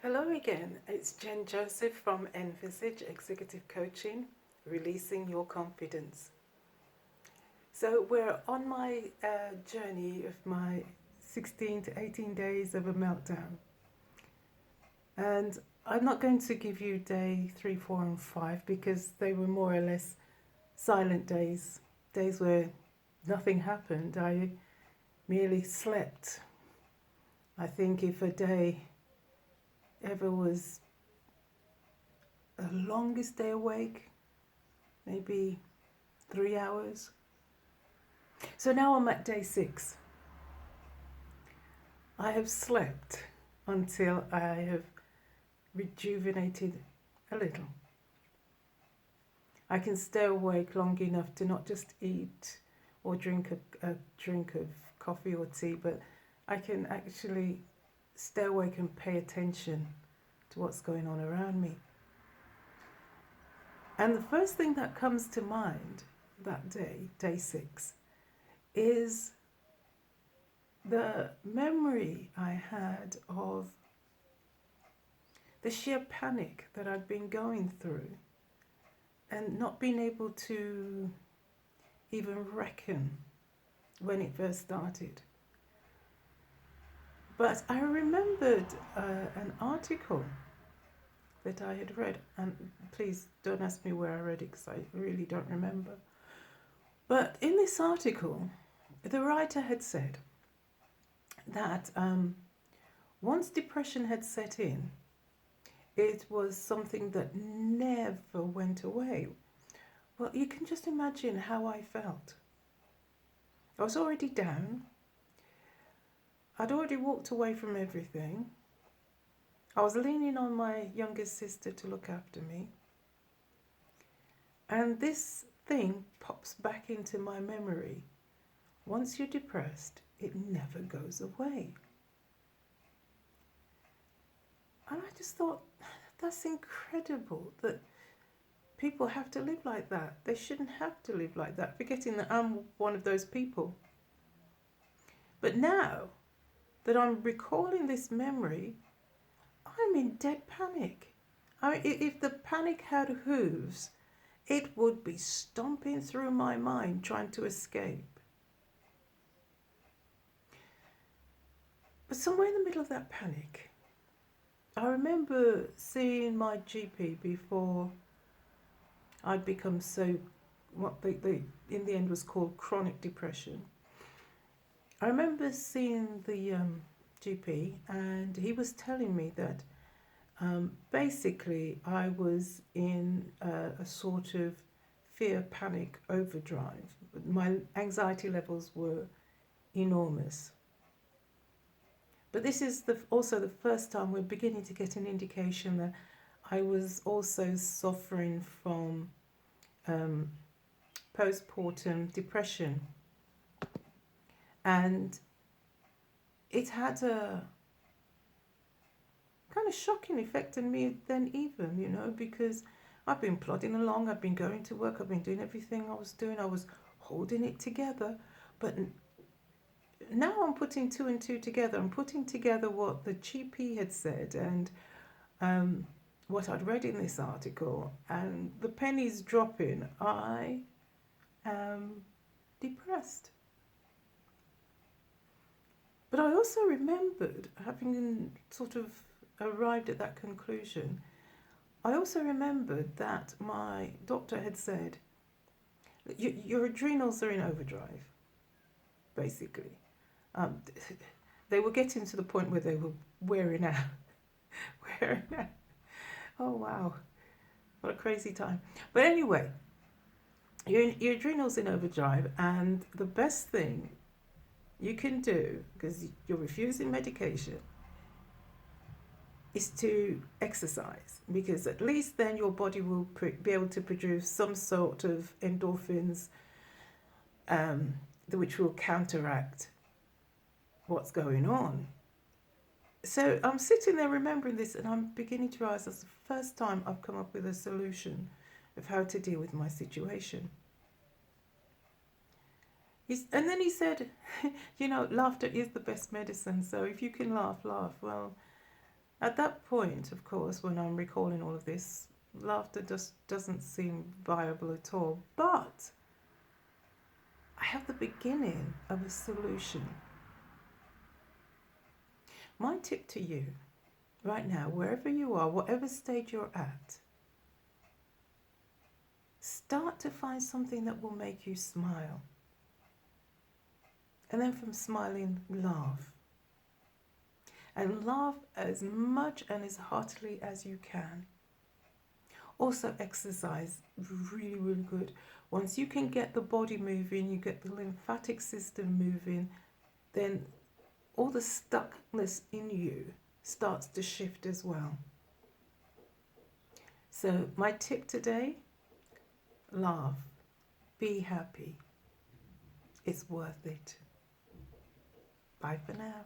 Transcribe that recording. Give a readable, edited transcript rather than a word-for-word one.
Hello again, it's Jen Joseph from Envisage Executive Coaching, Releasing Your Confidence. So we're on my journey of my 16 to 18 days of a meltdown. And I'm not going to give you day 3, 4 and 5 because they were more or less silent days, days where nothing happened. I merely slept. I think if a day ever was the longest day awake, maybe 3 hours. So now I'm at day 6. I have slept until I have rejuvenated a little. I can stay awake long enough to not just eat or drink a drink of coffee or tea, but I can actually stay awake and pay attention to what's going on around me. And the first thing that comes to mind that day, day 6, is the memory I had of the sheer panic that I'd been going through and not being able to even reckon when it first started. But I remembered an article that I had read, and please don't ask me where I read it because I really don't remember. But in this article, the writer had said that once depression had set in, it was something that never went away. Well, you can just imagine how I felt. I was already down. I'd already walked away from everything. I was leaning on my youngest sister to look after me. And this thing pops back into my memory. Once you're depressed, it never goes away. And I just thought, that's incredible that people have to live like that. They shouldn't have to live like that, forgetting that I'm one of those people. But now that I'm recalling this memory, I'm in dead panic. If the panic had hooves, it would be stomping through my mind trying to escape. But somewhere in the middle of that panic, I remember seeing my GP before I'd become so, what they in the end was called chronic depression. I remember seeing the GP, and he was telling me that basically I was in a sort of fear panic overdrive. My anxiety levels were enormous. But this is also the first time we're beginning to get an indication that I was also suffering from postpartum depression. And it had a kind of shocking effect on me then even, because I've been plodding along, I've been going to work, I've been doing everything I was doing, I was holding it together. But now I'm putting 2 and 2 together. I'm putting together what the GP had said and what I'd read in this article, and the penny's dropping. I am depressed. But I also remembered, having sort of arrived at that conclusion, I also remembered that my doctor had said, your adrenals are in overdrive, basically. They were getting to the point where they were wearing out. Oh, wow. What a crazy time. But anyway, your adrenals in overdrive, and the best thing you can do, because you're refusing medication, is to exercise, because at least then your body will be able to produce some sort of endorphins which will counteract what's going on. So I'm sitting there remembering this, and I'm beginning to realize that's the first time I've come up with a solution of how to deal with my situation. And then he said, laughter is the best medicine. So if you can laugh, laugh. Well, At that point, of course, when I'm recalling all of this, laughter just doesn't seem viable at all. But I have the beginning of a solution. My tip to you right now, wherever you are, whatever stage you're at, start to find something that will make you smile. And then from smiling, laugh. And laugh as much and as heartily as you can. Also exercise, really, really good. Once you can get the body moving, you get the lymphatic system moving, then all the stuckness in you starts to shift as well. So my tip today, laugh, be happy. It's worth it. Bye for now.